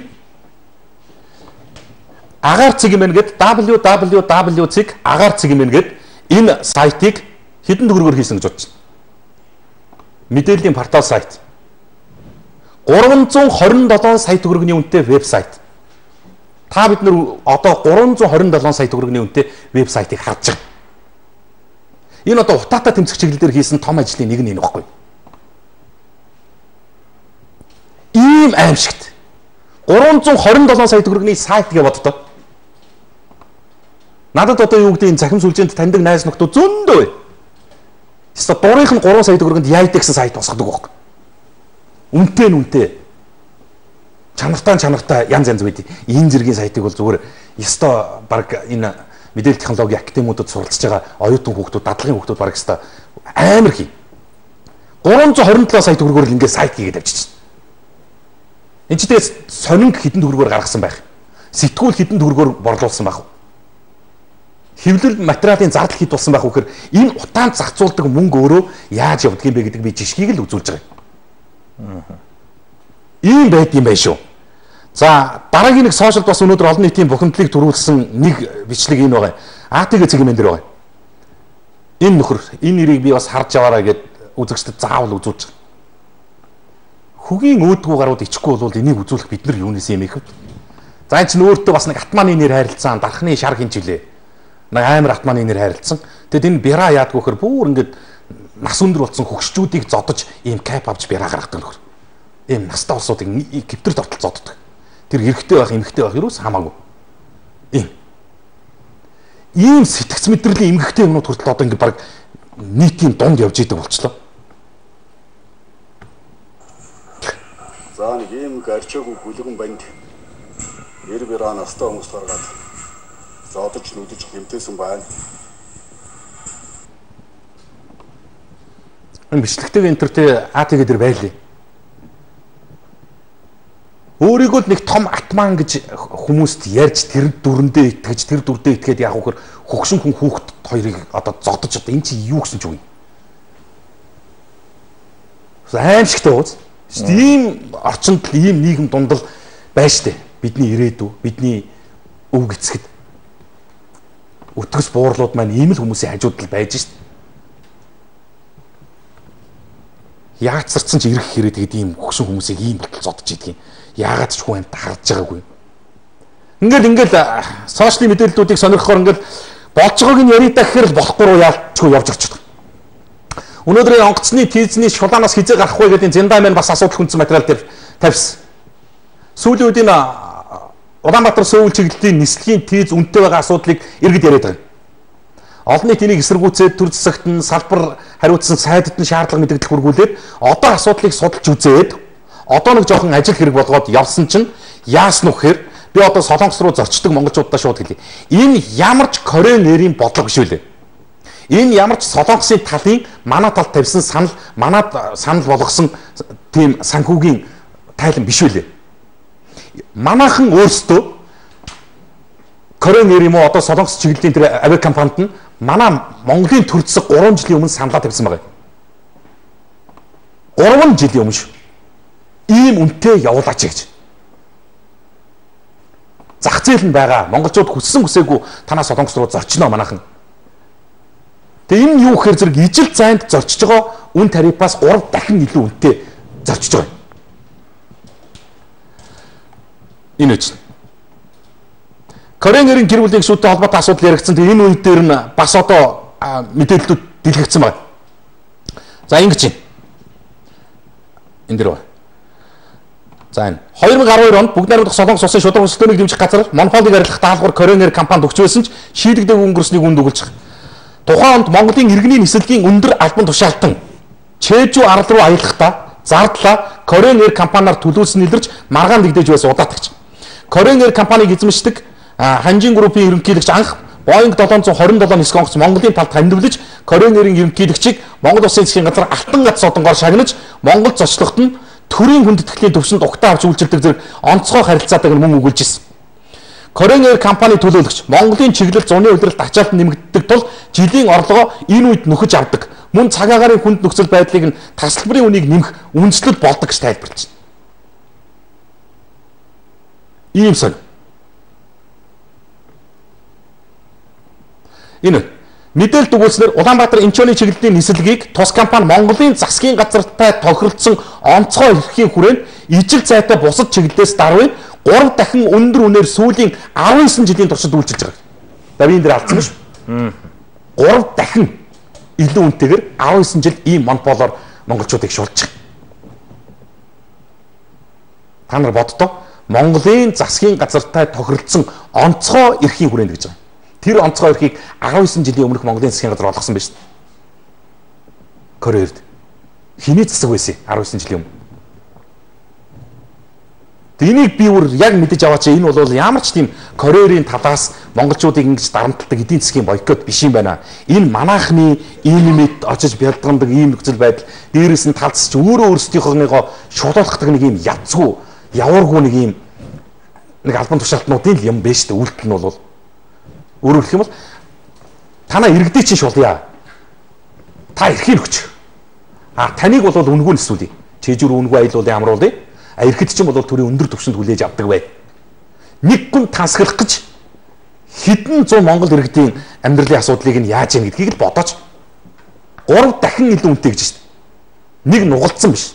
Агаар цэг юм гээд www цэг агаар цэг юм гээд энэ сайтыг хэдэн төгрөгөөр хийсэн гэж бодчих. Мэдээллийн портал сайт. 327 сая төгрөгийн үнэтэй вебсайт. Та бид нар одоо 327 сая төгрөгийн үнэтэй вебсайтыг харж байгаа. Энэ одоо утаатай тэмцэх чиглэлээр хийсэн том ажлын нэг нь энэ баггүй. Ийм аимшигт 327 сая төгрөгийн сайт гэж боддоо. Надад одоо юу гэдэг энэ захим сүлжээнд таньдаг найз нөхдөд зөндөө бай. Эсвэл дурынх нь 3 сая төгрөгөнд яйдаг гэсэн сайт босгодог байхгүй. Үнэтэй чанартай янз байдаг. Энэ зэргийн сайтыг бол зүгээр ёстой баг энэ мэдээлэл технологийн академиудад суралцж байгаа оюутан хүүхдүүд, дадлагын хүүхдүүд баг ёстой амар хий. 327 сая төгрөгөөр л ингээд сайт хийгээд авчиж байна. Энд ч тэгээс сонинг хэдэн төгрөгөөр гаргасан байх. Сэтгүүл хэдэн төгрөгөөр борлуулсан байх. Хэвлэл материалын зардал хэд болсон байх вэ гэхээр энэ утаанд зарцуулдаг мөнгө өөрөө яаж явдг юм бэ гэдэг би жишгийг л үзүүлж байгаа. Ийм байд юм байна шүү. За дараагийн нэг сошиалд бас өнөөдөр олон нийтийн бухимдлыг төрүүлсэн нэг бичлэг энэ байгаа. АТГ цэг юм энэ дэр байгаа. Энэ нөхөр энэ нэрийг би бас харж яваарай гэд үзэгчдэд заавал үзүүлж байгаа. Хөгийн өөдгөө гарууд ичихгүй бол энийг үзүүлэх бид нар юунаас юм их вэ? За энэ ч өөртөө бас нэг атманы нэр хайрлцсан, дархны шар хинжилээ. Нэг амар атманы нэр хайрлцсан. Тэгэд энэ бяра яадгүй хэр бүр ингээд нас өндөр болсон хөгшчүүдийг зодож ийм кап авч бяра гаргадаг нөхөр. Ийм настай улсуудыг гиптерт ортол зоддог. Тэр эрэгтэй байх, эмэгтэй байх юус хамаагүй. Ийм сэтгц мэдрэлийн эмгэгтэй юмнууд хүртэл одоо ингээд баг нийтийн дунд явж идэг болчлоо. За нэг ийм арчаагүй хүлэгэн банд эр бяра настай хүмүүс гаргаад зодож нүдэж хэмтээсэн байна. Бичлэгтэй энтертэй АТГ дээр байлээ. Өөрийгөө л нэг том атман гэж хүмүүст ярьж тэр дүрэндээ итгэж тэр дүрдээ итгээд яг хөхөр хөгшин хүн хүүхэд хоёрыг одоо зодож одоо энэ чи юу гэсэн ч үгүй. Аимшигтай ууз. Ийм орчинд ийм нийгэм дундал байна штэ. Бидний ирээдүй, бидний өв гэцгэд өтгөс буурлууд маань ийм л хүмүүсийн хажуудал байж штэ. Яаж зарцсан ч ирэх хэрэг тэгээд ийм хөгшин хүмүүсийг ийм болтол зодож идэх юм. Яагаад ч хүн амт харж байгаагүй. Ингээл сошиал мэдээллүүдийг сонирхохоор ингээл болж байгааг нь яриа гэхээр л болохгүй руу яалтчгүй явж орчихдог. Өнөөдрийн онгоцны тийзний шулаанаас хизээ гарах вэ гэдэг зэндай маань бас асуудал хүнсэн материал дээр тавьсан. Сүүлийн үед энэ Улаанбаатар Сөүл чиглэлийн нислэгийн тийз үнэтэй байгаа асуудлыг иргэд яриад байгаа. Олон нийт энийг эсэргүүцээд төр засагт нь салбар хариуцсан сайдд нь шаардлага мэдээлэл хүргүүлээд одоо асуудлыг судалж үзээд одоо нэг жоохон ажил хэрэг болгоод явсан чинь яасан уу гэхээр би одоо Солонгос руу зорчдог монголчуудаа шууд хэлье. Энэ ямар ч Корей нэрийн бодлого биш үлээ. Энэ ямар ч Солонгосын талын манай талд тавьсан санал, манад санал болгосон тийм санхүүгийн тайлан биш үлээ. Манайхан өөрсдөө Корея юм уу одоо Солонгос чиглэлийн тэр авиа компанид нь манай Монголын төр засаг 3 жилийн өмнө саналаа тавьсан байгаа. 3 жилийн өмнө шүү. Ийм үнэтэй явуулаач гэж. Зах зээл нь байгаа. Монголчууд хүссэн хүсээгүй танаа Солонгос руу зорчно манайхан. Тэгээ энэ юу гэхээр зэрэг ижил зайд зорчиж байгаа үн тарифаас 3 дахин илүү үнэтэй зорчиж байгаа. Энэ үгүй. Кореян гэр бүлийн гишүүдтэй холбоотой асуудал яригдсан. Тэгээ энэ үед дээр нь бас одоо мэдээлэлүүд дэлгэгдсэн байна. За ингэж байна. Энэ дэр ба. За энэ 2012 онд бүгд найрамдах Солонгос улсын шударга хөсөлтөөнийг дэмжих газар монополийг арилгах даалгавар Кореян компанид өгч байсан ч шийдэгдээг өнгөрснийг үнд өгүүлж байгаа. Тухайн онд Монголын иргэний нислэгийн өндөр албан тушаалтан Чежүү арал руу аялахдаа зардлаа Кореян компаниар төлүүлсэн илэрч маргаан нэгдэж байсан удаалагч. Кореян компаниг эзэмшдэг Ханжин группийн ерөнхийлөгч анх Боинг 727 нисэх онгоц Монголын талд хандивлаж Кореян ерөнхийлөгчийг Монгол улсын засгийн газар алтан гац содонгоор шагнаж Монгол зочлоход нь төрийн хүндэтгэлийн төвшөнд угтаа авч үйлчилдэг зэрэг онцгой харилцаатай мөн өгүүлж ирсэн. Кореян компани төлөөлөгч Монголын чиглэл зуны улиралд ачаалт нэмэгддэг тул жилийн орлогоо энэ үед нөхөж авдаг. Мөн цаг агаарын хүнд нөхцөл байдлыг нь тасалбарын үнийг нэмэх үндэслэл болдог гэж тайлбарлаж байна. Ийм сон. Энэ мэдээлэл дүгүүлснээр Улаанбаатар Инчоны чиглэлийн нислэгийг тус компани Монголын засгийн газартай тохиролцсон онцгой эрхийн хүрээнд ижил зайтай бусад чиглэлээс даруй 3 дахин өндөр үнээр сүүлийн 19 жилийн туршид үйлчилж байгаа. За би энэ дээр алдсан биш. 3 дахин илүү үнэтэйгээр 19 жил ийм монополоор монголчуудыг шулж байгаа. Та нар боддоо Монголын засгийн газартай тохиролцсон онцгой эрхийн хүрээнд гэж байгаа. Тэр онцгой эрхийг 19 жилийн өмнөх Монголын засгийн газар олгосон байж. Кореяд хиний засаг байсан 19 жилийн өмнө. Энийг би бүр яг мэдэж аваач энэ бол ямар ч тийм Кореян талаас монголчуудыг ингэж дарамталдаг эдийн засгийн бойкот биш юм байна. Энэ манайхны ийм мэд очиж бялдгандаг ийм нөхцөл байдал дээрээс нь талцч өөрсдийнхөөгөө шулуулгадаг нэг ийм ядцгүй явааргүй нэг албан тушаалтнуудын юм биш дээ. Үйлдэл нь бол өөрөөр хэлэх юм бол танаа иргэдээ чинь шулъя. Та эрхийн өгч. Таныг бол үнгүй нэсүүлье. Чэжүүр үнгүй аялуулын амруулъя. Эрхэд чинь бол төрийн өндөр түвшинд хүлээж авдаг бай. Нэг хүн тансаглах гэж хэдэн зуун Монгол иргэдийн амьдралын асуудлыг нь яаж яах гэдгийг л бодооч. 3 дахин илүү үнэтэй гэж шүү дээ. Нэг нугалцсан биш.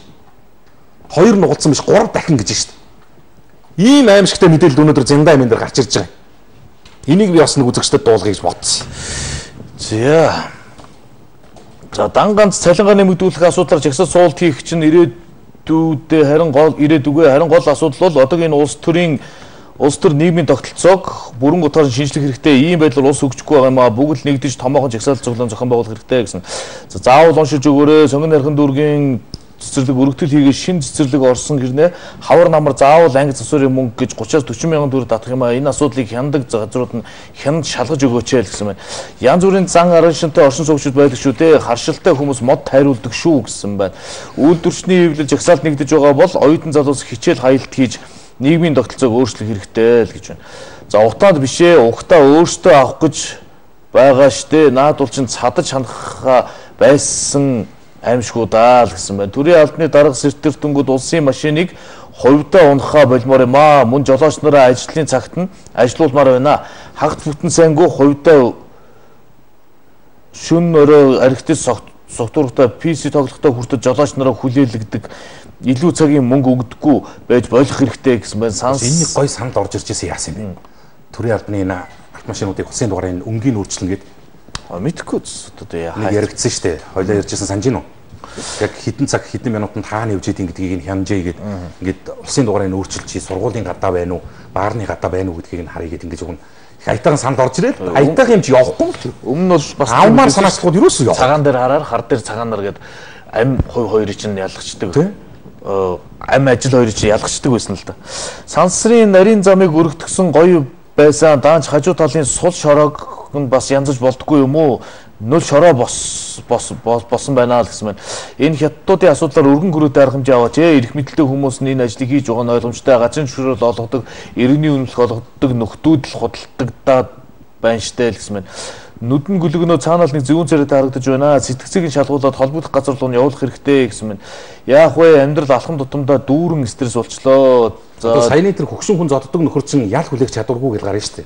2 нугалцсан биш, 3 дахин гэж шүү дээ. Ийм аимшигтай мэдээлэл өнөөдөр зэндаа юм дээр гарч ирж байгаа. Энийг би бас нэг үзэгчдэд дуулгая гэж бодсон. За дан ганц цалингаа нэмэгдүүлэх асуудлаар жагсаал суулт хийх чинь ирээдүйдээ харин гол асуудал бол одоогийн улс төр нийгмийн тогтолцоог бүрэн утгаар шинжлэх хэрэгтэй. Ийм байдлаар улс хөгжихгүй байгаа юм а. Бүгд нэгдэж томоохон жагсаал зөвлөн зохион байгуулах хэрэгтэй гэсэн. Заавал уншиж өгөөрэй. Сонгон нархан дүүргийн цэцэрлэг өргөтөл хийгээ шин цэцэрлэг орсон гэрнээ хавар намар заавал анги засварын мөнгө гэж 30-40 мянган төгрөг татах юм а. Энэ асуудлыг хяндаг газрууд нь хянд шалгаж өгөөч л гэсэн байна. Янз бүрийн зан арын шинтэй оршин суугчид байдаг шүү дээ. Харшилтай хүмүүс мод тайруулдаг шүү гэсэн байна. Үйлдвэрчний хэвлэл жагсаалт нэгдэж байгаа бол оюутан залуус хичээл хаялт хийж нийгмийн тогтолцоог өөрчлөх хэрэгтэй л гэж байна. За утаад бишээ угтаа өөртөө авах гэж байгаа штэ. Наад бол чин цадаж хандах байсан аимшгүй даа л гэсэн байна. Төрийн албаны дарга сэртэртэнгүүд улсын машиныг хувьдаа унахаа болмоор юм аа. Мөн жолооч нараа ажлын цагт нь ажилуулмаар байна. Хагт бүтэн сайнгуу хувьдаа шүн өрөө архитект согтууртай PC тоглохтой хүртэл жолооч нараа хүлээлгдэг илүү цагийн мөнгө өгдөггүй байж болох хэрэгтэй гэсэн байна. Энэний гой санал орж ирж байсан яасан юм бэ? Төрийн албаны энэ автомашинуудыг хусын дугаарыг өнгийн өөрчлөн гэдэг мэдхгүй одоо яригдсан шүү дээ. Хойлоо ярьжсэн санаж гинүү. Яг хэдэн цаг хэдэн минутанд хаана явж идэх гэдгийг нь хянажээ гээд ингээд улсын дугаарыг өөрчилж сургуулийн гадаа байна уу, баарны гадаа байна уу гэдгийг нь харъя гээд ингэж өгнө. Их аятайхан санал орж ирээд аятайхан юм чи явахгүй. Өмнө нь бол бас аамаар санаачлахууд юусоо яв. Цагаан дээр хараар хар дээр цагаан нар гээд ам хоёрыг чинь ялгчдаг. Ам ажил хоёрыг чинь ялгчдаг байсан л да. Сансрын нарийн замыг өргөтгсөн гоё байсан даанч хажуу талын сул шороог нь бас янзаж болдгүй юм уу? Нөл шороо болсон байна л гэсэн байна. Энэ хятадуудын асуудлаар өргөн хүрээ дарга хэмжээ аваач. Ирэх мэдлэлтэй хүмүүс нь энэ ажлыг хийж байгаа нь ойлгомжтой. Газрын зөвшөөрөл олгодог, иргэний үнэлэх олгодог нөхдүүд л худалдагдаад байна штэ л гэсэн байна. Нүдэн гүлгөнөө цаанаал нэг зөвүүн царайтай харагдаж байна. Сэтгцийг нь шалгуулад холбогдох газар руу явуулах хэрэгтэй гэсэн байна. Яах вэ? Амьдрал алхам тутамдаа дүүрэн стресс болчлоо. За саяны тэр хөгшин хүн зоддог нөхөр чинь ял хүлээх чадваргүй гэж гарна штэ.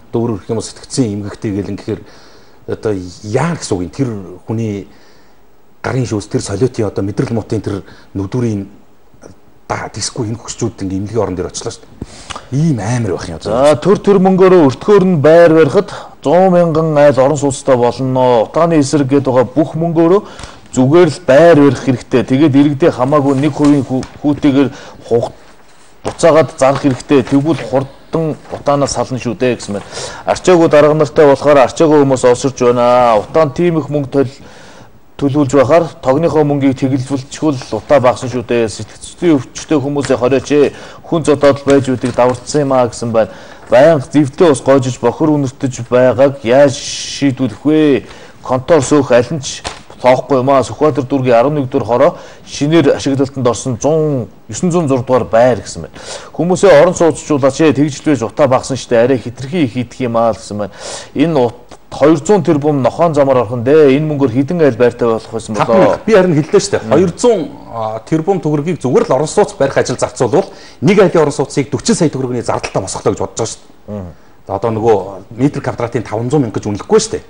Дүүрэх юм сэтгцийн эмгэгтэй гэл ингэхээр одоо яа гэсэн үг юм. Тэр хүний гарын шүүс тэр солиотын одоо мэдрэл мутын тэр нүдүрийн дисгүй энэ хөгшчүүд ингээ имлэгийн орон дээр очлоо шүү дээ. Ийм амар байх юм. За төр мөнгөөрөө өртгөөр нь байр барихад 100 мянган айл орон сууцтай болно. Утааны эсрэг гэдэг байгаа бүх мөнгөөрөө зүгээр л байр барих хэрэгтэй. Тэгээд иргэдээ хамаагүй 1% хүүтэйгээр буцаагаад зарах хэрэгтэй. Тэгвэл хурдан утаанаас сална шүү дээ гэсэн мэн. Арчаагүй дарга нартай болохоор арчаагүй хүмүүс осорж байна. Утаан тийм их мөнгө төлөвлөж байхаар тогныхоо мөнгийг тэгэлжүүлчихвэл утаа багсан шүү дээ. Сэтгцийн өвчтэй хүмүүсээ хориоч. Хүн зодоод байж үдэг даварцсан юм аа гэсэн байна. Баян зэвдээ ус гоожиж бохор үнэртэж байгааг яаж шийдвүлэх вэ? Контор сөөх аль нь ч тоохгүй юм аа. Сүхбаатар дүүргийн 11 дугаар хороо шинээр ашиглалтанд орсон 906 дугаар байр гэсэн байна. Хүмүүсээ орон сууцжуулаач. Тэгжлвэж утаа багсан штэ. Арай хитрхи хийдэх юм аа гэсэн байна. Энэ 200 тэрбум нохоон замаар орхон дээ. Энэ мөнгөөр хідэн айл байртай болох байсан болоо. Би харин хэллээ шүү дээ. 200 тэрбум төгрөгийг зүгээр л орон сууц барих ажил зарцуулбал нэг айлын орон сууцыг 40 сая төгрөгийн зардалтай босгохдоо гэж бодож байгаа шүү дээ. За одоо нөгөө метр квадратын 500 мянга гэж үнэлэхгүй шүү дээ.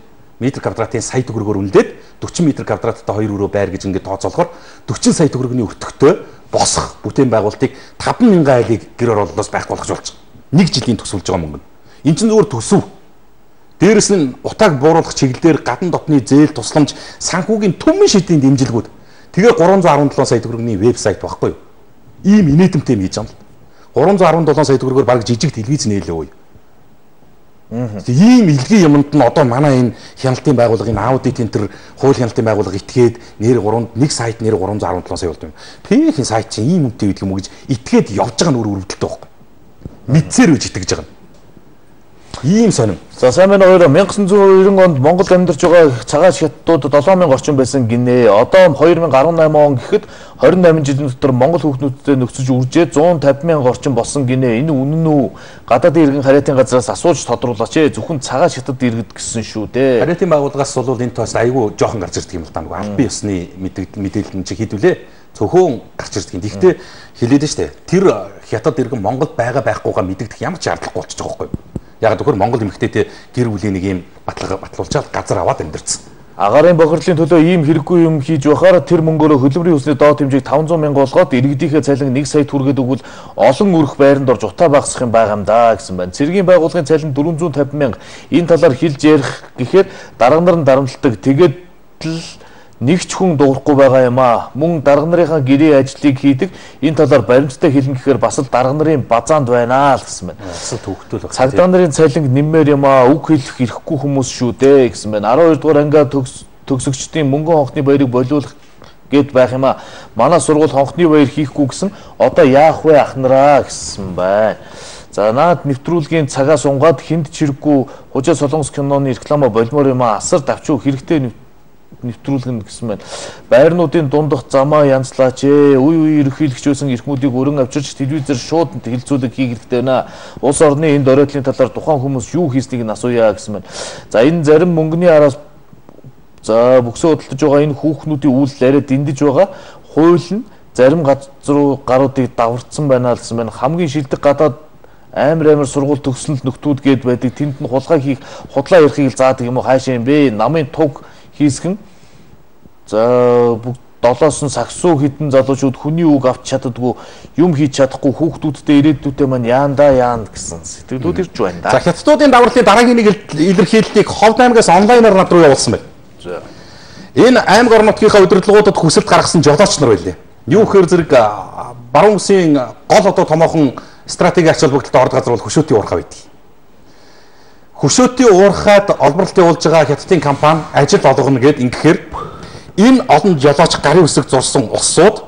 Метр квадратын сая төгрөгөөр үнэлээд 40 метр квадраттай 2 өрөө байр гэж ингээд тооцоолохоор 40 сая төгрөгийн өртөгтэй босох бүтээн байгуулалтыг 50000 айлыг гэр ороллоос байх болгож болж байгаа. Нэг жилийн төсвөлж байгаа мөнгө. Энд чинь зүгээр төсөв. Дээрэс нь утааг бууруулах чиглэлээр гадна дотны зээл тусламж санхүүгийн түмэн шийдлийн дэмжлэгүүд. Тэгээ 317 сая төгрөгийн вебсайт багхгүй юу? Ийм инээдэмтэй юм хийж байгаа юм л. 317 сая төгрөгөөр баг жижиг телевиз нээлээ ууя. Ийм илгийн юмд нь одоо манай энэ хяналтын байгууллагын аудитын тэр хууль хяналтын байгууллага итгээд нэг сайт нэр 317 сая болд юм. Тэхийн сайт чинь ийм үнэтэй гэдэг юм уу гэж итгээд явж байгаа нь өрөвдөлттэй байхгүй. Мэдсээр үж итгэж байгаа. Ийм сонирм. За сайн байна уу? 1990 онд Монгол амьдарч байгаа цагаан хятадууд 7000 орчим байсан гинэ. Одоо 2018 он гэхэд 28 жилийн дотор Монгол хүүхнүүдтэй нөхцөж үржээ 150,000 орчим болсон гинэ. Энэ үнэн үү? Гадаадын иргэн хариатын газраас асууж тодруулаач. Зөвхөн цагаан хятад иргэд гэсэн шүү дээ. Хариатын байгууллагаас бол энэ тоос айгүй жоохон гарч ирдэг юм л та нэг албан ёсны мэдээлэл нь чи хийдүүлээ. Цөөхөн гарч ирдэг. Гэхдээ хэлээд нь штэ. Тэр хятад иргэн Монголд байхгүйгаа мэдэгдэх ямар ч шаардлагагүй болчихж байгаа байхгүй юу? Яг зөвхөн Монгол эмэгтэйтэй гэр бүлийн нэг юм батлуулчаад газар аваад амьдэрсэн. Агарын бохирлын төлөө ийм хэрэггүй юм хийж байхаар тэр мөнгөөрөө хөдөлмөрийн хүсний доод хэмжээг 500,000 болгоод иргэдийнхээ цалин 1 сая төгрөгэд өгвөл олон өрх байранд орж утаа багсах юм байгаа юм да гэсэн байна. Цэргийн байгууллагын цалин 450,000. Энэ талаар хэлж ярих гэхээр дарга нар нь дарамтлагдаг. Тэгээд л нэг ч хүн дуурахгүй байгаа юм аа. Мөн дарга нарын гэрээ ажлыг хийдэг. Энэ талаар баримттай хэлнэ гэхээр бас л дарга нарын базаанд байна л гэсэн байна. Асал төвхтөл баг. Цагдаа нарын цалин нэммээр юм аа. Үг хэлэх ирэхгүй хүмүүс шүү дээ гэсэн байна. 12 дугаар ангиа төгсөгчдийн мөнгөн хонхны баярыг болиулах гэд байх юм аа. Манай сургууль хонхны баяр хийхгүй гэсэн одоо яах вэ ахнараа гэсэн байна. За наад нэвтрүүлгийн цагаас унгаад хүнд чирэггүй хужаа солонгос киноны реклама болмоор юм аа. Асар давчуу хэрэгтэй нэвтрүүлгэн гэсэн байна. Байрнуудын дундах замаа янзлаач. Үе ерөнхийлөгч байсан эрхмүүдийг өрн авчирч телевизээр шууд хэлцүүлэг хийх хэрэгтэй байна. Улс орны энэ дөрөөдлийн талаар тухайн хүмүүс юу хийснийг нь асууя гэсэн байна. За энэ зарим мөнгөний араас бүксөө хөдөлж байгаа энэ хүүхнүүдийн үйлдэл арай дэндэж байгаа. Хууль нь зарим гаруудыг даварцсан байна гэсэн байна. Хамгийн шилдэг гадаад амар сургууль төгсөл нөхдүүд гээд байдаг. Тэнд нь худлаа ярихыг л заадаг юм уу хаашаа юм бэ? Намын туг хийсгэн за бүгд 7-с нь сагсуу хитэн залуучууд хүний үг авч чаддаггүй юм хийж чадахгүй хүүхдүүдтэй ирээдүйтэй маань яан гэсэн сэтгэлүүд ирж байна да. За хятадуудын даварлын дараагийн нэг илэрхийллийг Ховд аймгаас онлайнаар над руу явуулсан байна. За энэ аймаг орон нутгийнхаа удирдлагуудад хүсэлт гаргасан жолооч нар байлээ. Юу гэхээр зэрэг баруун үсгийн гол одоо томоохон стратеги ач холбогдолтой орд газар бол хөшөөтийн уурхай байдаг. Хөшөөтийн уурхайд олборлолт явуулж байгаа хятадын компани ажил олгоно гэд ингэхээр энэ олон жолооч гарын үсэг зурсан улсууд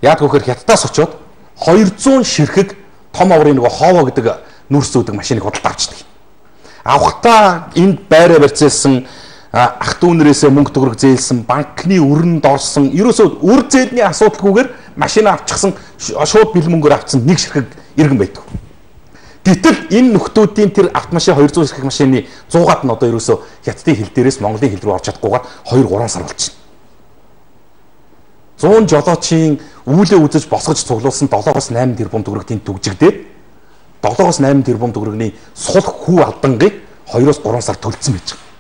яг гэхээр хятадаас очоод 200 ширхэг том аврын нөгөө хоовоо гэдэг нүүрс зүүдэг машиныг худалдаа авчдаг. Авахтаа энд байраа барьцаалсан ах дүүнэрээсээ мөнгө төгрөг зээлсэн, банкны өрөнд орсон, ерөөсөө үр зээлний асуудалгүйгээр машин авчихсан, шууд бэлэн мөнгөөр авцсан нэг ширхэг иргэн байдаг. Гэтэл энэ нөхдүүдийн тэр автомашин 200 ширхэг машины 100-аад нь одоо ерөөсөө хятадын хил дээрээс Монголын хил рүү орж чадахгүйгээр 2-3 сар болчихно. 100 жолоочийн үүлээ үзэж босгож цуглуулсан 7-8 тэрбум төгрөгийн түгжигдээд 7-8 тэрбум төгрөгийн сул хүү алдангийг 2-3 сар төлцсөн байж байгаа.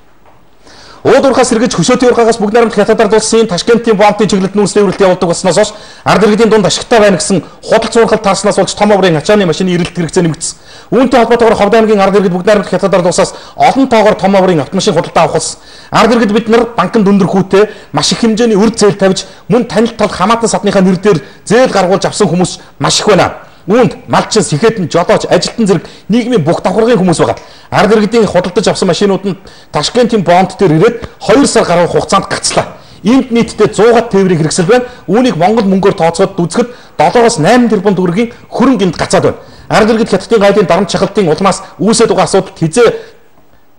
Уудуурхаас сэргэж хөшөөтийн ургаагаас бүгд найрамд хятадаар дулсан Ташкентийн бомбын чиглэлд нүүрсний үрэлт явуулдаг болсноос хойш ард иргэдийн дунд ашигтай байна гэсэн худал цуурхал таарснаас болж том оврын ачааны машины ирэлт хэрэгцээ нэмэгдсэн. Үүнтэй холбоотойгоор Ховд аймгийн ард иргэд бүгд найрамд хятадаар дулсаас олон тоогоор том оврын автомашин худалдаа авах болсон. Ард иргэд бид нар банкнд өндөр хүүтэй маш их хэмжээний үр зээл тавьж мөн танил тол хамаатан садныхаа нэр дээр зээл гаргуулж авсан хүмүүс маш их байна. Үүнд малчин, сэхэтэн, жолооч, ажилтан зэрэг нийгмийн бүх давхаргын хүмүүс байгаа. Ард иргэдийн худалдаж авсан машинууд нь Ташкентийн бонд дээр ирээд 2 сар гаруй хугацаанд гацлаа. Энд нийтдээ 100-аад тээврийн хэрэгсэл байна. Үүнийг Монгол мөнгөөр тооцоод үзэхэд 7-8 тэрбум төгрөгийн хөрөнгө энд гацаад байна. Ард иргэд хятадын гайлын дарамт шахалтын улмаас үүсээд байгаа асуудалд хизээ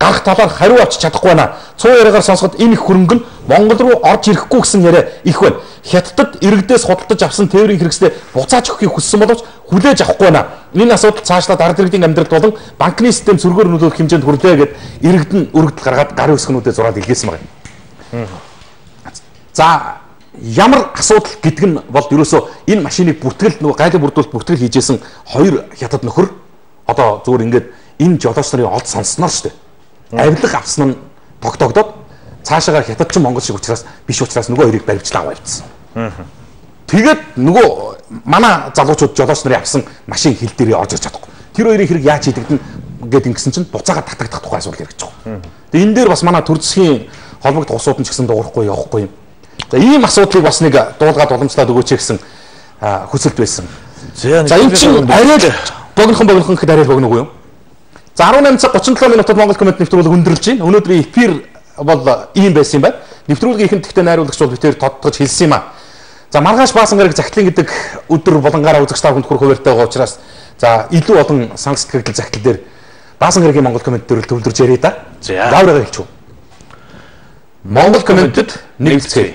гарах талаар хариу авч чадахгүй байна. Цуу яриагаар сонсоход энэ их хөрөнгө нь Монгол руу орж ирэхгүй гэсэн яриа их байна. Хятадд иргэдээс худалдаж авсан тээврийн хэрэгслээ буцааж өгөхийг хүссэн боловч хүлээж авахгүй байна. Энэ асуудал цаашлаад ард иргэдийн амьдралд болон банкны систем цөргөөр нөлөөлөх хэмжээнд хүрлээ гэд иргэд нь өргөдөл гаргаад гарын өсгөнүүдэд зураад илгээсэн байна. За ямар асуудал гэдэг нь бол ерөөсөө энэ машиныг бүртгэл нөгөө гайлын бүрдүүлэлт бүртгэл хийжсэн 2 хятад нөхөр одоо зүгээр ингээд энэ жолооч нарын олд сонсноор шүү дээ. Авилга авсан нь тогтогдоод цаашаагаар хятадчин монгол шиг учраас биш учраас нөгөө хоёрыг баривчлаа аваа явцсан. Тэгээд нөгөө манай залуучууд жолооч нарын авсан машин хил дээрээ орж ирж чадахгүй. Тэр хоёрын хэрэг яаж хийдэгдэн гээд ингэсэн чинь буцаагаад татагдах тухай асуудал яригдж байгаа. Тэгээд энэ дээр бас манай төр засгийн холбогдох усууд нь ч гэсэн дуурахгүй явахгүй юм. За ийм асуудлыг бас нэг дуулгаад уламжлаад өгөөч гэсэн хүсэлт байсан. За энэ чинь арай л богинохон гэхэд арай л богино уу юм? За 18 цаг 37 минутад Монгол коммент нэвтрүүлэг өндөрлж байна. Өнөөдрийн эфир бол ийм байсан юм байна. Нэвтрүүлгийн ихэнх тэгтээ найруулагч бол битээр тодтогч хэлсэн юм аа. За маргааш баасан гараг захидлын гэдэг өдөр болонгаараа үзэгч та бүхэнд хүрэх хуваартай байгаа учраас за илүү олон санал сэтгэл захидал дээр баасан гарагийн Монгол коммент дээр төвлөрж яриа да. За яавраа хэлчихв. Монгол комментэд нэгцгээе.